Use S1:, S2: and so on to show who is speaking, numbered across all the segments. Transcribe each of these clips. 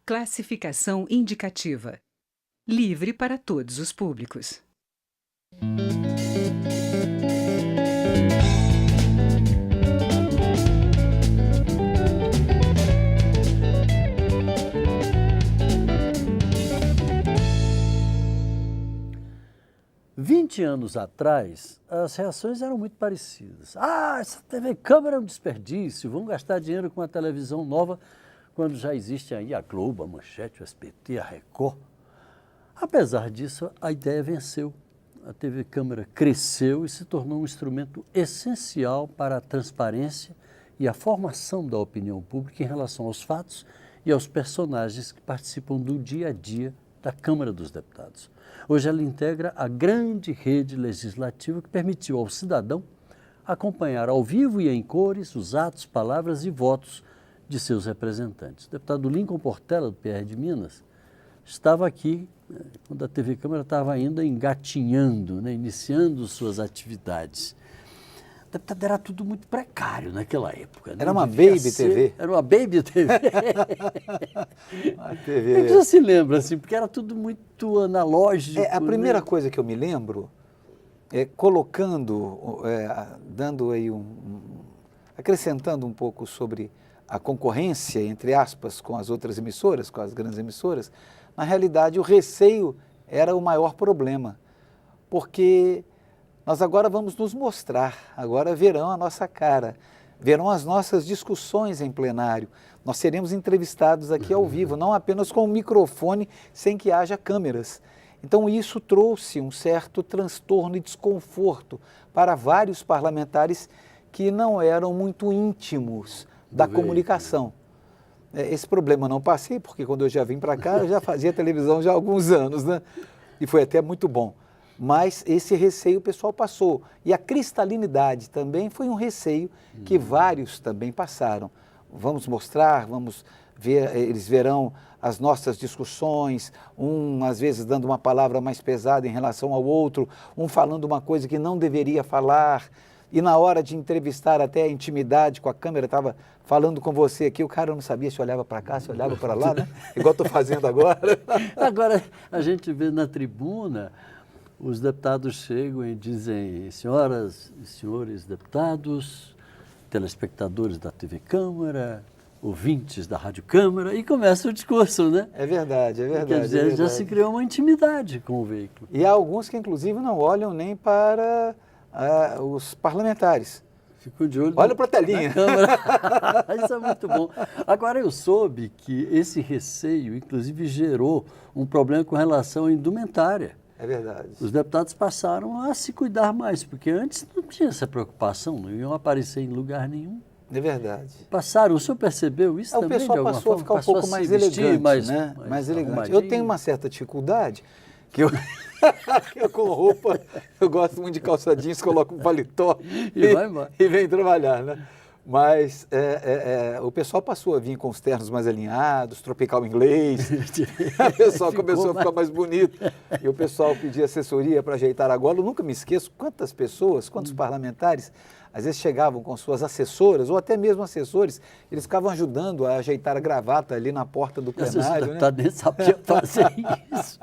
S1: Classificação indicativa. Livre para todos os públicos.
S2: Vinte anos atrás, as reações eram muito parecidas. Ah, essa TV câmera é um desperdício, vamos gastar dinheiro com uma televisão nova quando já existe aí a Globo, a Manchete, o SBT, a Record. Apesar disso, a ideia venceu. A TV câmera cresceu e se tornou um instrumento essencial para a transparência e a formação da opinião pública em relação aos fatos e aos personagens que participam do dia a dia da Câmara dos Deputados. Hoje ela integra a grande rede legislativa que permitiu ao cidadão acompanhar ao vivo e em cores os atos, palavras e votos de seus representantes. O deputado Lincoln Portela, do PR de Minas, estava aqui quando a TV Câmara estava ainda engatinhando, iniciando suas atividades. Deputado, era tudo muito precário naquela época.
S3: Era uma baby TV.
S2: Era uma baby TV.
S3: A TV.
S2: Você se lembra, assim, porque era tudo muito analógico.
S3: A primeira coisa que eu me lembro é colocando, dando aí acrescentando um pouco sobre a concorrência, entre aspas, com as outras emissoras, com as grandes emissoras. Na realidade, o receio era o maior problema, porque nós agora vamos nos mostrar, agora verão a nossa cara, verão as nossas discussões em plenário. Nós seremos entrevistados aqui ao vivo, não apenas com um microfone, sem que haja câmeras. Então isso trouxe um certo transtorno e desconforto para vários parlamentares que não eram muito íntimos da comunicação. Esse problema eu não passei, porque quando eu já vim para cá, eu já fazia televisão já há alguns anos, né? E foi até muito bom. Mas esse receio o pessoal passou. E a cristalinidade também foi um receio que vários também passaram. Vamos mostrar, vamos ver, eles verão as nossas discussões, um às vezes dando uma palavra mais pesada em relação ao outro, um falando uma coisa que não deveria falar. E na hora de entrevistar até a intimidade com a câmera, estava falando com você aqui, o cara não sabia se olhava para cá, se olhava para lá, né? Igual estou fazendo agora.
S2: Agora a gente vê na tribuna, os deputados chegam e dizem, senhoras e senhores deputados, telespectadores da TV Câmara, ouvintes da Rádio Câmara, e começa o discurso, né?
S3: É verdade, é verdade.
S2: Quer dizer,
S3: é verdade.
S2: já se criou uma intimidade com o veículo.
S3: E há alguns que, inclusive, não olham nem para os parlamentares.
S2: Ficou de olho.
S3: Olha para a telinha.
S2: Isso é muito bom. Agora, eu soube que esse receio, inclusive, gerou um problema com relação à indumentária.
S3: É verdade.
S2: Os deputados passaram a se cuidar mais, porque antes não tinha essa preocupação, não iam aparecer em lugar nenhum.
S3: É verdade.
S2: Passaram, o senhor percebeu isso também?
S3: O pessoal passou a ficar um pouco mais elegante, né? Mais elegante. Eu tenho uma certa dificuldade, que eu com roupa, eu gosto muito de calça jeans, coloco um paletó e venho trabalhar, né? Mas o pessoal passou a vir com os ternos mais alinhados, tropical inglês, o pessoal começou a ficar mais bonito, e o pessoal pedia assessoria para ajeitar a gola. Eu nunca me esqueço quantas pessoas, quantos parlamentares, às vezes chegavam com suas assessoras, ou até mesmo assessores, eles ficavam ajudando a ajeitar a gravata ali na porta do plenário. O
S2: deputado nem sabia fazer isso.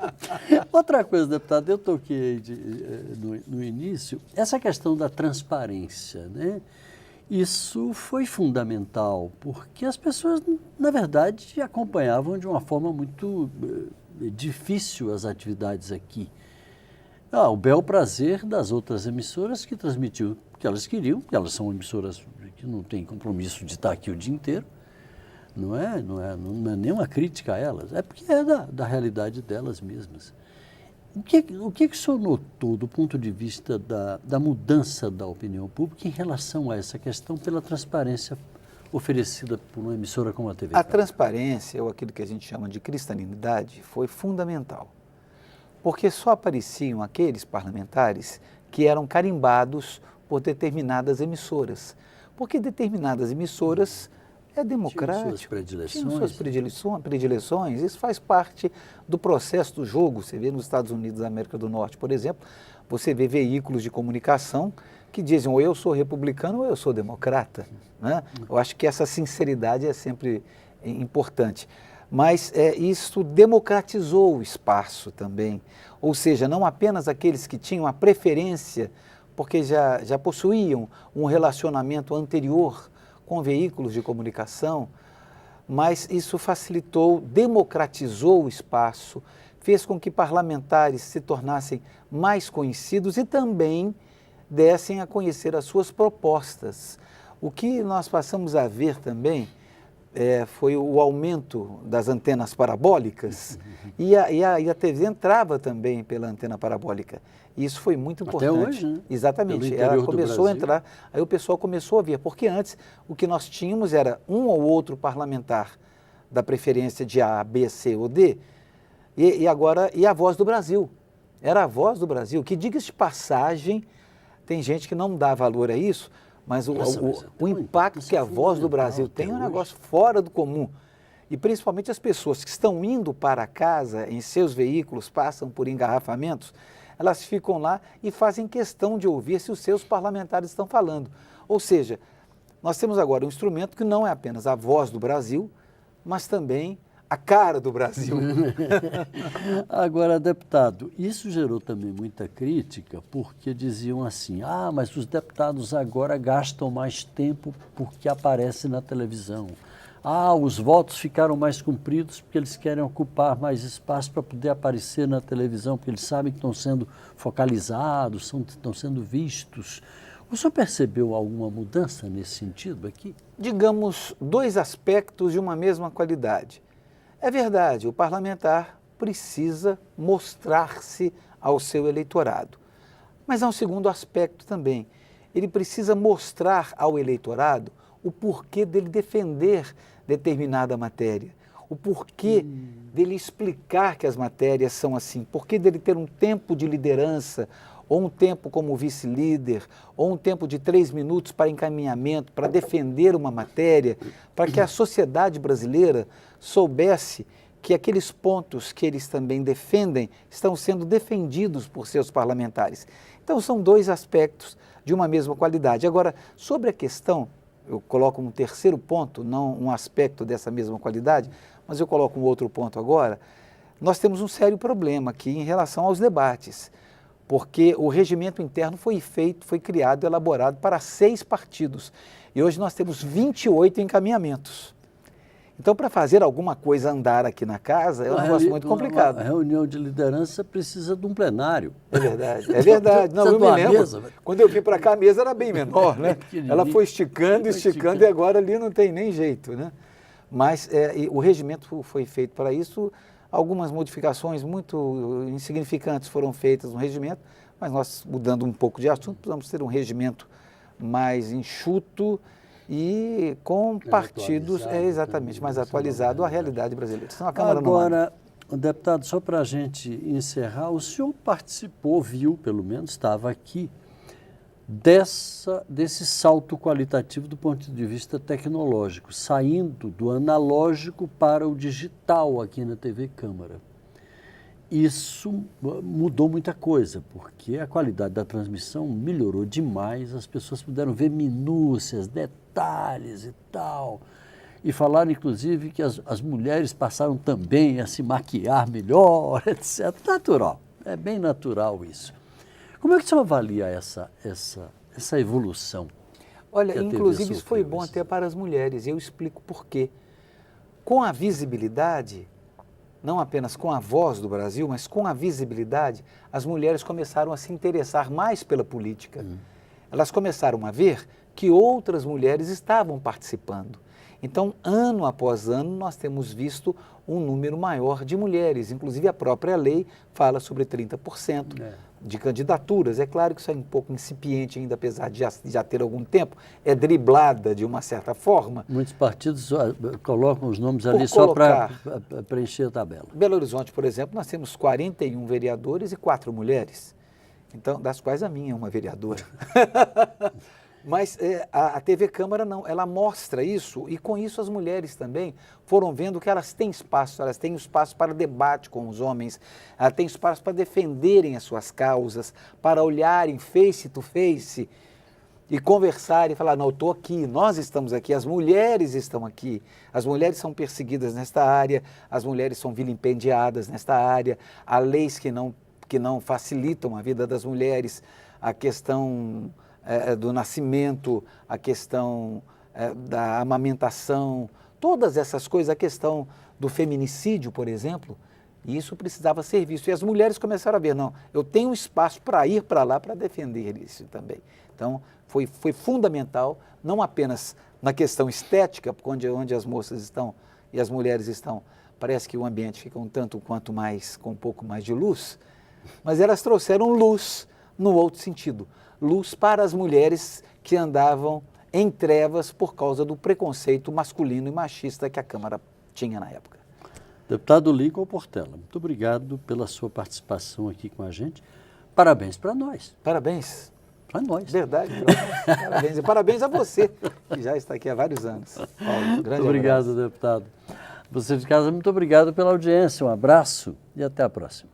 S2: Outra coisa, deputado, eu toquei no início, essa questão da transparência, né? Isso foi fundamental, porque as pessoas, na verdade, acompanhavam de uma forma muito difícil as atividades aqui. O bel prazer das outras emissoras que transmitiam o que elas queriam, porque elas são emissoras que não têm compromisso de estar aqui o dia inteiro. Não é nenhuma crítica a elas, é porque é da realidade delas mesmas. O que o senhor notou do ponto de vista da mudança da opinião pública em relação a essa questão pela transparência oferecida por uma emissora como a TV?
S3: A transparência, ou aquilo que a gente chama de cristalinidade, foi fundamental. Porque só apareciam aqueles parlamentares que eram carimbados por determinadas emissoras. Porque determinadas emissoras é democrático. Tinham suas predileções. Isso faz parte do processo do jogo. Você vê nos Estados Unidos da América do Norte, por exemplo, você vê veículos de comunicação que dizem ou eu sou republicano ou eu sou democrata. Né? Eu acho que essa sinceridade é sempre importante. Mas isso democratizou o espaço também, ou seja, não apenas aqueles que tinham a preferência, porque já possuíam um relacionamento anterior com veículos de comunicação, mas isso facilitou, democratizou o espaço, fez com que parlamentares se tornassem mais conhecidos e também dessem a conhecer as suas propostas. O que nós passamos a ver também foi o aumento das antenas parabólicas e a TV entrava também pela antena parabólica. E isso foi muito importante.
S2: Até hoje, né?
S3: Exatamente. Ela começou a entrar, aí o pessoal começou a ver, porque antes o que nós tínhamos era um ou outro parlamentar da preferência de A, B, C ou D, e agora a Voz do Brasil. Era a Voz do Brasil, que, diga-se de passagem, tem gente que não dá valor a isso, mas o impacto que a Voz do Brasil tem é um negócio fora do comum. E principalmente as pessoas que estão indo para casa em seus veículos, passam por engarrafamentos, elas ficam lá e fazem questão de ouvir se os seus parlamentares estão falando. Ou seja, nós temos agora um instrumento que não é apenas a voz do Brasil, mas também a cara do Brasil.
S2: Agora, deputado, isso gerou também muita crítica, porque diziam assim, mas os deputados agora gastam mais tempo porque aparece na televisão. Os votos ficaram mais compridos porque eles querem ocupar mais espaço para poder aparecer na televisão, porque eles sabem que estão sendo focalizados, estão sendo vistos. O senhor percebeu alguma mudança nesse sentido aqui?
S3: Digamos, dois aspectos de uma mesma qualidade. É verdade, o parlamentar precisa mostrar-se ao seu eleitorado. Mas há um segundo aspecto também. Ele precisa mostrar ao eleitorado o porquê dele defender determinada matéria, o porquê dele explicar que as matérias são assim, porquê dele ter um tempo de liderança, ou um tempo como vice-líder, ou um tempo de 3 minutos para encaminhamento, para defender uma matéria, para que a sociedade brasileira soubesse que aqueles pontos que eles também defendem estão sendo defendidos por seus parlamentares. Então, são dois aspectos de uma mesma qualidade. Agora, sobre a questão, eu coloco um terceiro ponto, não um aspecto dessa mesma qualidade, mas eu coloco um outro ponto agora. Nós temos um sério problema aqui em relação aos debates, porque o regimento interno foi criado, elaborado para 6 partidos, e hoje nós temos 28 encaminhamentos. Então, para fazer alguma coisa andar aqui na casa, é um negócio muito complicado.
S2: A reunião de liderança precisa de um plenário.
S3: É verdade, é verdade. Não, eu me lembro, quando eu vim para cá, a mesa era bem menor, né? Ela foi esticando, e agora ali não tem nem jeito, né? Mas o regimento foi feito para isso. Algumas modificações muito insignificantes foram feitas no regimento, mas nós, mudando um pouco de assunto, precisamos ter um regimento mais enxuto e com partidos, exatamente, mais atualizado à realidade brasileira. Senão a Câmara não anda.
S2: Agora, deputado, só para a gente encerrar, o senhor participou, viu, pelo menos, estava aqui, desse salto qualitativo do ponto de vista tecnológico, saindo do analógico para o digital aqui na TV Câmara. Isso mudou muita coisa, porque a qualidade da transmissão melhorou demais, as pessoas puderam ver minúcias, detalhes e tal. E falaram, inclusive, que as mulheres passaram também a se maquiar melhor, etc. Natural, é bem natural isso. Como é que o senhor avalia essa evolução?
S3: Olha, inclusive isso foi bom até para as mulheres, e eu explico por quê. Com a visibilidade, não apenas com a voz do Brasil, mas com a visibilidade, as mulheres começaram a se interessar mais pela política. Elas começaram a ver que outras mulheres estavam participando. Então, ano após ano, nós temos visto um número maior de mulheres. Inclusive, a própria lei fala sobre 30% de candidaturas. É claro que isso é um pouco incipiente ainda, apesar de já ter algum tempo. É driblada de uma certa forma.
S2: Muitos partidos colocam os nomes ali só para preencher a tabela.
S3: Belo Horizonte, por exemplo, nós temos 41 vereadores e 4 mulheres. Então, das quais a minha é uma vereadora. Mas a TV Câmara não, ela mostra isso, e com isso as mulheres também foram vendo que elas têm espaço para debate com os homens, elas têm espaço para defenderem as suas causas, para olharem face to face. e conversar e falar, não, eu estou aqui, nós estamos aqui, as mulheres estão aqui, as mulheres são perseguidas nesta área, as mulheres são vilipendiadas nesta área, há leis que não facilitam a vida das mulheres, a questão do nascimento, a questão da amamentação, todas essas coisas, a questão do feminicídio, por exemplo, e isso precisava ser visto. E as mulheres começaram a ver, não, eu tenho espaço para ir para lá para defender isso também. Então, foi fundamental, não apenas na questão estética, onde as moças estão e as mulheres estão, parece que o ambiente fica um tanto quanto mais, com um pouco mais de luz, mas elas trouxeram luz no outro sentido, luz para as mulheres que andavam em trevas por causa do preconceito masculino e machista que a Câmara tinha na época.
S2: Deputado Lincoln Portela, muito obrigado pela sua participação aqui com a gente. Parabéns para nós.
S3: Parabéns.
S2: Para nós.
S3: Verdade, parabéns. E parabéns a você, que já está aqui há vários anos. Paulo,
S2: Muito
S3: grande
S2: obrigado,
S3: abraço.
S2: deputado. Você de casa, muito obrigado pela audiência. Um abraço e até a próxima.